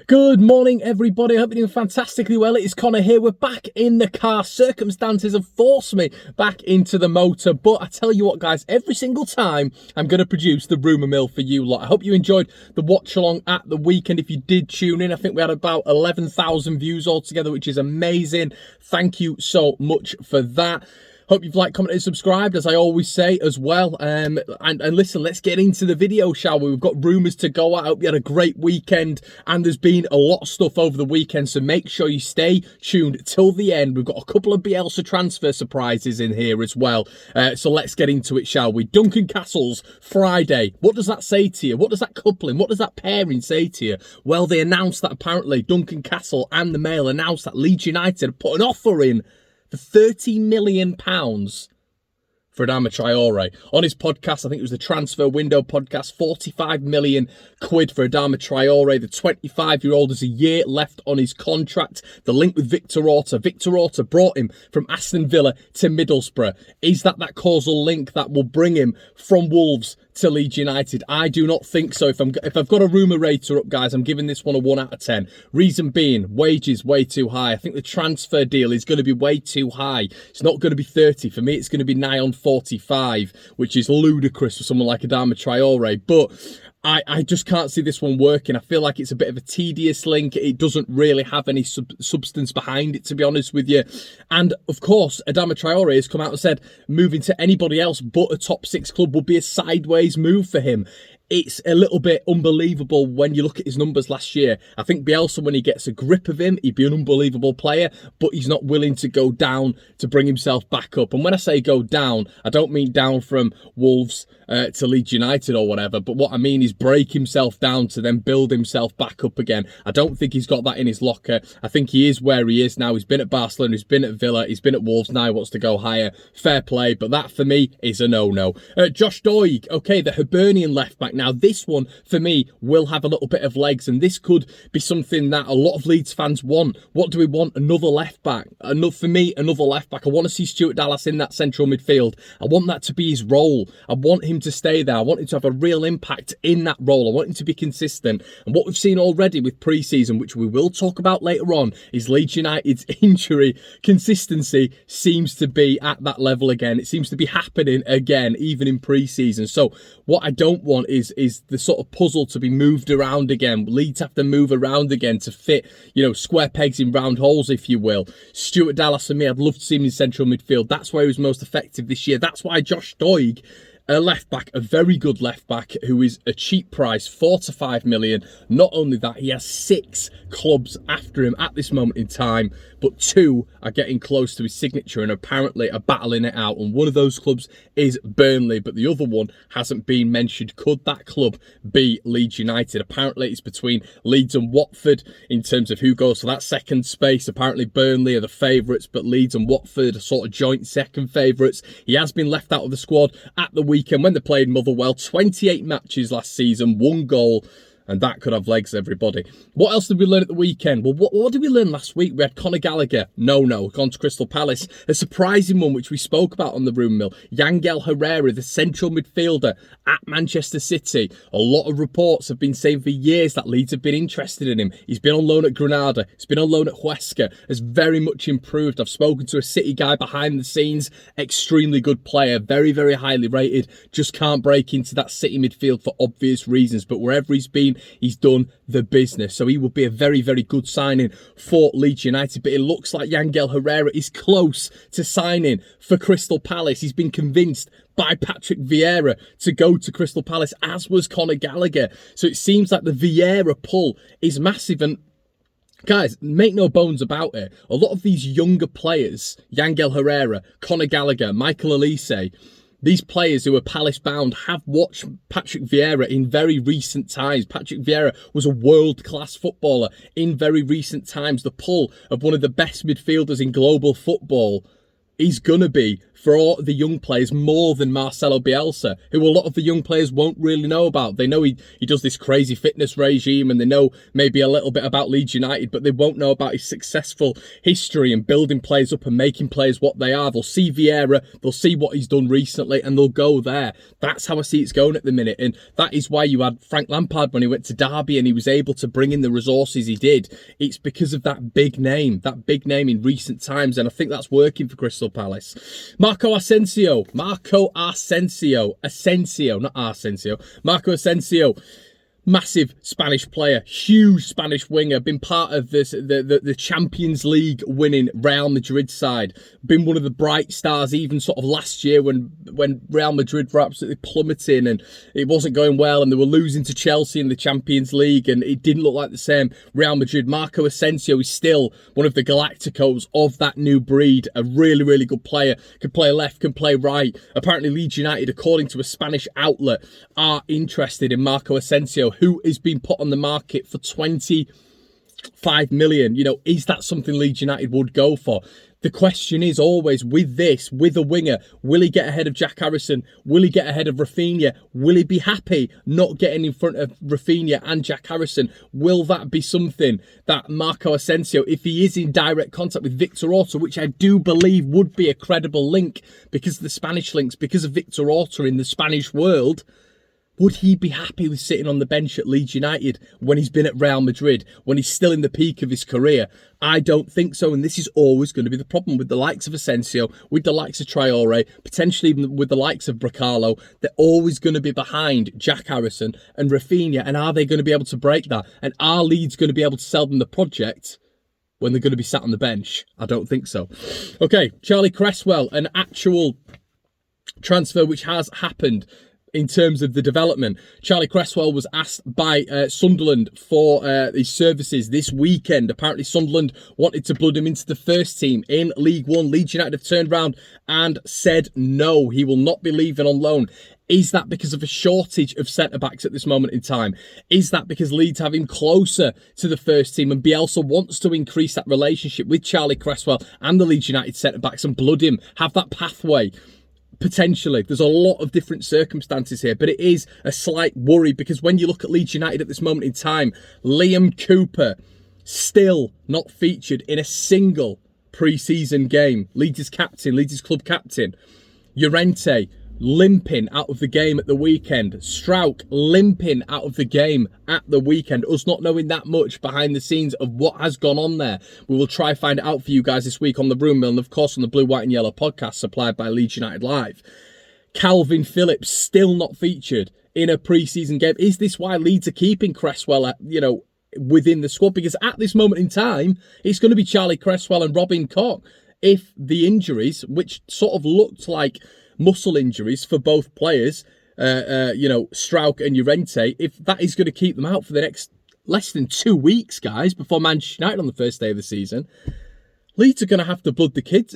Good morning, everybody. I hope you're doing fantastically well. It is Connor here. We're back in the car. Circumstances have forced me back into the motor. But I tell you what, guys, every single time I'm going to produce the rumour mill for you lot. I hope you enjoyed the watch along at the weekend. If you did tune in, I think we had about 11,000 views altogether, which is amazing. Thank you so much for that. Hope you've liked, commented, and subscribed, as I always say as well. And listen, let's get into the video, shall we? We've got rumours to go out. I hope you had a great weekend, and there's been a lot of stuff over the weekend, so make sure you stay tuned till the end. We've got a couple of Bielsa transfer surprises in here as well. So let's get into it, shall we? Duncan Castles, Friday. What does that say to you? What does that coupling, what does that pairing say to you? Well, they announced that apparently Duncan Castle and the Mail announced that Leeds United have put an offer in for £30 million for Adama Traore. On his podcast, I think it was the Transfer Window podcast, 45 million quid for Adama Traore. The 25-year-old has a year left on his contract. The link with Victor Orta. Victor Orta brought him from Aston Villa to Middlesbrough. Is that causal link that will bring him from Wolves to Leeds United? I do not think so. If I've got a rumour rater up, guys, I'm giving this one a 1 out of 10. Reason being, wages way too high. I think the transfer deal is going to be way too high. It's not going to be 30. For me, it's going to be nigh on 45, which is ludicrous for someone like Adama Traore. But I just can't see this one working. I feel like it's a bit of a tedious link. It doesn't really have any substance behind it, to be honest with you. And, of course, Adama Traore has come out and said moving to anybody else but a top 6 club would be a sideways move for him. It's a little bit unbelievable when you look at his numbers last year. I think Bielsa, when he gets a grip of him, he'd be an unbelievable player, but he's not willing to go down to bring himself back up. And when I say go down, I don't mean down from Wolves to Leeds United or whatever, but what I mean is break himself down to then build himself back up again. I don't think he's got that in his locker. I think he is where he is now. He's been at Barcelona, he's been at Villa, he's been at Wolves, now he wants to go higher. Fair play, but that for me is a no-no. Josh Doig, okay, the Hibernian left-back. Now, this one, for me, will have a little bit of legs, and this could be something that a lot of Leeds fans want. What do we want? Another left-back. For me, another left-back. I want to see Stuart Dallas in that central midfield. I want that to be his role. I want him to stay there. I want him to have a real impact in that role. I want him to be consistent. And what we've seen already with pre-season, which we will talk about later on, is Leeds United's injury consistency seems to be at that level again. It seems to be happening again, even in pre-season. So what I don't want is the sort of puzzle to be moved around again. Leeds have to move around again to fit, square pegs in round holes, if you will. Stuart Dallas, for me, I'd love to see him in central midfield. That's where he was most effective this year. That's why Josh Doig, a left-back, a very good left-back, who is a cheap price, 4 to 5 million. Not only that, he has 6 clubs after him at this moment in time, but 2 are getting close to his signature and apparently are battling it out. And one of those clubs is Burnley, but the other one hasn't been mentioned. Could that club be Leeds United? Apparently, it's between Leeds and Watford in terms of who goes for that second space. Apparently, Burnley are the favourites, but Leeds and Watford are sort of joint second favourites. He has been left out of the squad at the weekend when they played Motherwell. 28 matches last season, 1 goal. And that could have legs, everybody. What else did we learn at the weekend? Well, what did we learn last week? We had Conor Gallagher. No, gone to Crystal Palace. A surprising one, which we spoke about on the Rumour Mill. GilHerrera, the central midfielder at Manchester City. A lot of reports have been saying for years that Leeds have been interested in him. He's been on loan at Granada. He's been on loan at Huesca. Has very much improved. I've spoken to a City guy behind the scenes. Extremely good player. Very, very highly rated. Just can't break into that City midfield for obvious reasons. But wherever he's been, he's done the business. So he will be a very, very good signing for Leeds United. But it looks like GilHerrera is close to signing for Crystal Palace. He's been convinced by Patrick Vieira to go to Crystal Palace, as was Conor Gallagher. So it seems like the Vieira pull is massive. And guys, make no bones about it. A lot of these younger players, GilHerrera, Conor Gallagher, Michael Olise, these players who are Palace-bound have watched Patrick Vieira in very recent times. Patrick Vieira was a world-class footballer in very recent times. The pull of one of the best midfielders in global football is going to be for all the young players more than Marcelo Bielsa, who a lot of the young players won't really know about. They know he does this crazy fitness regime, and they know maybe a little bit about Leeds United, but they won't know about his successful history and building players up and making players what they are. They'll see Vieira, they'll see what he's done recently, and they'll go there. That's how I see it's going at the minute, and that is why you had Frank Lampard when he went to Derby and he was able to bring in the resources he did. It's because of that big name in recent times, and I think that's working for Crystal Palace. Marco Ascencio, massive Spanish player, huge Spanish winger, been part of this the Champions League winning Real Madrid side, been one of the bright stars even sort of last year when Real Madrid were absolutely plummeting and it wasn't going well and they were losing to Chelsea in the Champions League and it didn't look like the same Real Madrid. Marco Ascencio is still one of the Galacticos of that new breed, a really, really good player, can play left, can play right. Apparently Leeds United, according to a Spanish outlet, are interested in Marco Ascencio, who has been put on the market for 25 million. You know, is that something Leeds United would go for? The question is always, with a winger, will he get ahead of Jack Harrison? Will he get ahead of Rafinha? Will he be happy not getting in front of Rafinha and Jack Harrison? Will that be something that Marco Ascencio, if he is in direct contact with Victor Orta, which I do believe would be a credible link because of the Spanish links, because of Victor Orta in the Spanish world, would he be happy with sitting on the bench at Leeds United when he's been at Real Madrid, when he's still in the peak of his career? I don't think so, and this is always going to be the problem with the likes of Ascencio, with the likes of Traore, potentially even with the likes of Bracalo. They're always going to be behind Jack Harrison and Rafinha, and are they going to be able to break that? And are Leeds going to be able to sell them the project when they're going to be sat on the bench? I don't think so. Okay, Charlie Cresswell, an actual transfer which has happened in terms of the development. Charlie Cresswell was asked by Sunderland for his services this weekend. Apparently Sunderland wanted to blood him into the first team in League One. Leeds United have turned round and said no, he will not be leaving on loan. Is that because of a shortage of centre-backs at this moment in time? Is that because Leeds have him closer to the first team and Bielsa wants to increase that relationship with Charlie Cresswell and the Leeds United centre-backs and blood him, have that pathway? Potentially. There's a lot of different circumstances here, but it is a slight worry because when you look at Leeds United at this moment in time, Liam Cooper still not featured in a single pre-season game. Leeds' captain, Leeds' club captain. Llorente limping out of the game at the weekend. Strauch limping out of the game at the weekend. Us not knowing that much behind the scenes of what has gone on there. We will try find it out for you guys this week on the Broom Mill and of course on the Blue, White and Yellow podcast supplied by Leeds United Live. Calvin Phillips still not featured in a pre-season game. Is this why Leeds are keeping Cresswell, within the squad? Because at this moment in time, it's going to be Charlie Cresswell and Robin Koch. If the injuries, which sort of looked like muscle injuries for both players, Strauch and Llorente, if that is going to keep them out for the next less than 2 weeks, guys, before Manchester United on the first day of the season, Leeds are going to have to blood the kid,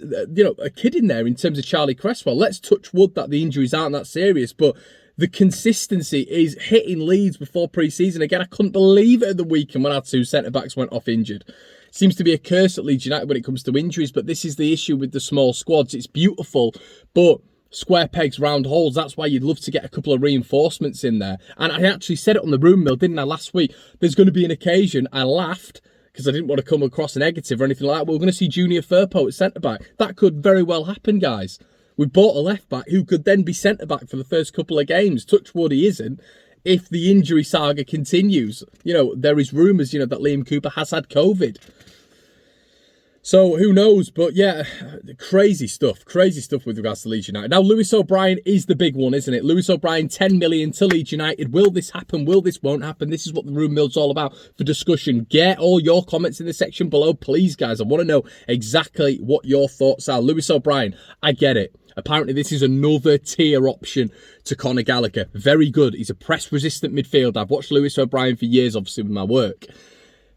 a kid in there in terms of Charlie Cresswell. Let's touch wood that the injuries aren't that serious, but the consistency is hitting Leeds before pre-season. Again, I couldn't believe it at the weekend when our two centre-backs went off injured. Seems to be a curse at Leeds United when it comes to injuries, but this is the issue with the small squads. It's beautiful, but square pegs, round holes. That's why you'd love to get a couple of reinforcements in there. And I actually said it on the Broom Mill, didn't I, last week? There's going to be an occasion. I laughed because I didn't want to come across a negative or anything like that. We're going to see Junior Firpo at centre-back. That could very well happen, guys. We bought a left-back who could then be centre-back for the first couple of games. Touch wood, he isn't. If the injury saga continues, there is rumours, that Liam Cooper has had COVID. So who knows? But yeah, crazy stuff with regards to Leeds United. Now, Lewis O'Brien is the big one, isn't it? Lewis O'Brien, 10 million to Leeds United. Will this happen? Will this won't happen? This is what the Room Mill's all about for discussion. Get all your comments in the section below, please, guys. I want to know exactly what your thoughts are. Lewis O'Brien, I get it. Apparently, this is another tier option to Conor Gallagher. Very good. He's a press-resistant midfielder. I've watched Lewis O'Brien for years, obviously, with my work.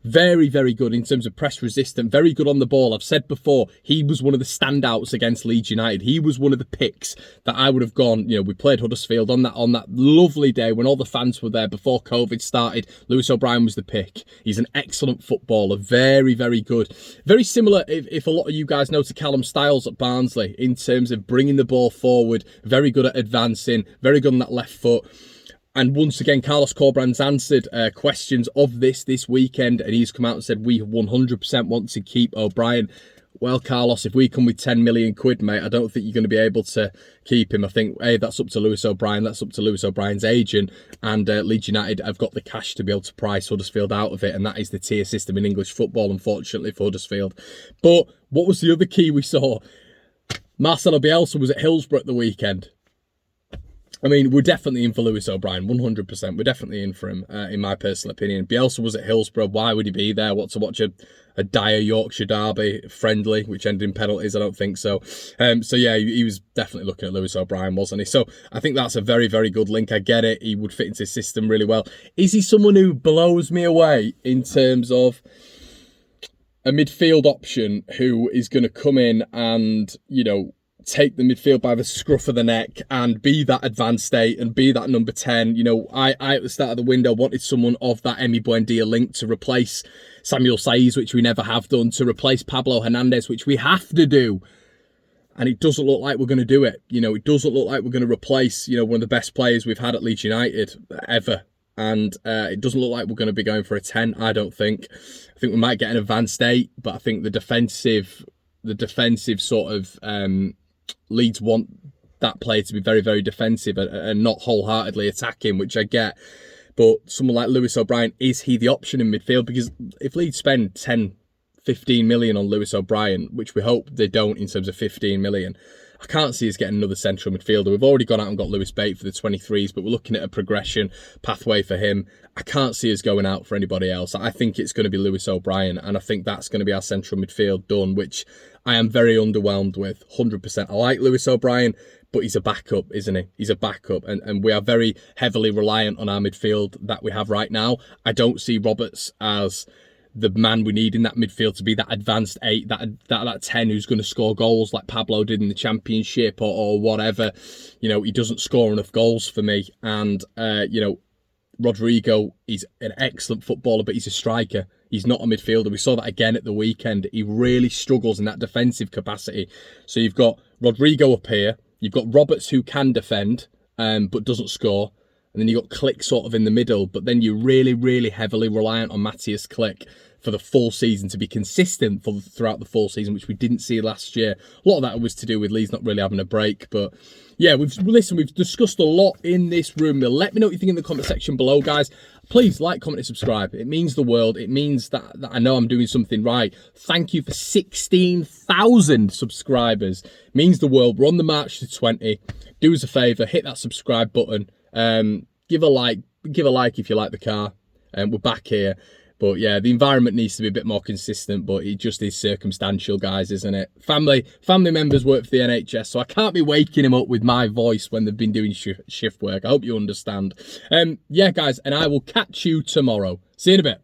Very, very good in terms of press resistant, very good on the ball. I've said before, he was one of the standouts against Leeds United. He was one of the picks that I would have gone, we played Huddersfield on that lovely day when all the fans were there before COVID started. Lewis O'Brien was the pick. He's an excellent footballer, very, very good. Very similar, if a lot of you guys know, to Callum Styles at Barnsley in terms of bringing the ball forward, very good at advancing, very good on that left foot. And once again, Carlos Corbrand's answered questions of this weekend, and he's come out and said, we 100% want to keep O'Brien. Well, Carlos, if we come with 10 million quid, mate, I don't think you're going to be able to keep him. I think, hey, that's up to Lewis O'Brien. That's up to Lewis O'Brien's agent. And Leeds United have got the cash to be able to price Huddersfield out of it. And that is the tier system in English football, unfortunately, for Huddersfield. But what was the other key we saw? Marcelo Bielsa was at Hillsborough at the weekend. I mean, we're definitely in for Lewis O'Brien, 100%. We're definitely in for him, in my personal opinion. Bielsa was at Hillsborough. Why would he be there? What, to watch a dire Yorkshire derby friendly, which ended in penalties? I don't think so. So yeah, he was definitely looking at Lewis O'Brien, wasn't he? So I think that's a very, very good link. I get it. He would fit into his system really well. Is he someone who blows me away in terms of a midfield option who is going to come in and, take the midfield by the scruff of the neck and be that advanced 8 and be that number 10. I at the start of the window wanted someone of that Emi Buendia link to replace Samuel Saiz, which we never have done, to replace Pablo Hernandez, which we have to do. And it doesn't look like we're going to do it. It doesn't look like we're going to replace, one of the best players we've had at Leeds United ever. And it doesn't look like we're going to be going for a 10, I don't think. I think we might get an advanced 8, but I think the defensive sort of Leeds want that player to be very, very defensive and not wholeheartedly attacking, which I get. But someone like Lewis O'Brien, is he the option in midfield? Because if Leeds spend 10, 15 million on Lewis O'Brien, which we hope they don't in terms of 15 million, I can't see us getting another central midfielder. We've already gone out and got Lewis Bate for the 23s, but we're looking at a progression pathway for him. I can't see us going out for anybody else. I think it's going to be Lewis O'Brien, and I think that's going to be our central midfield done, which I am very underwhelmed with, 100%. I like Lewis O'Brien, but he's a backup, isn't he? He's a backup, and we are very heavily reliant on our midfield that we have right now. I don't see Roberts as the man we need in that midfield to be that advanced 8, that 10 who's going to score goals like Pablo did in the Championship or whatever. He doesn't score enough goals for me. And, Rodrigo is an excellent footballer, but he's a striker. He's not a midfielder. We saw that again at the weekend. He really struggles in that defensive capacity. So you've got Rodrigo up here. You've got Roberts, who can defend, but doesn't score. And then you've got Click sort of in the middle. But then you're really, really heavily reliant on Matthias Click for the full season, to be consistent throughout the full season, which we didn't see last year. A lot of that was to do with Leeds not really having a break. But yeah, we've discussed a lot in this room. Let me know what you think in the comment section below, guys. Please like, comment, and subscribe. It means the world. It means that I know I'm doing something right. Thank you for 16,000 subscribers. It means the world. We're on the march to 20. Do us a favour, hit that subscribe button. Give a like if you like the car. We're back here. But yeah, the environment needs to be a bit more consistent, but it just is circumstantial, guys, isn't it? Family members work for the NHS, so I can't be waking them up with my voice when they've been doing shift work. I hope you understand. Yeah, guys, and I will catch you tomorrow. See you in a bit.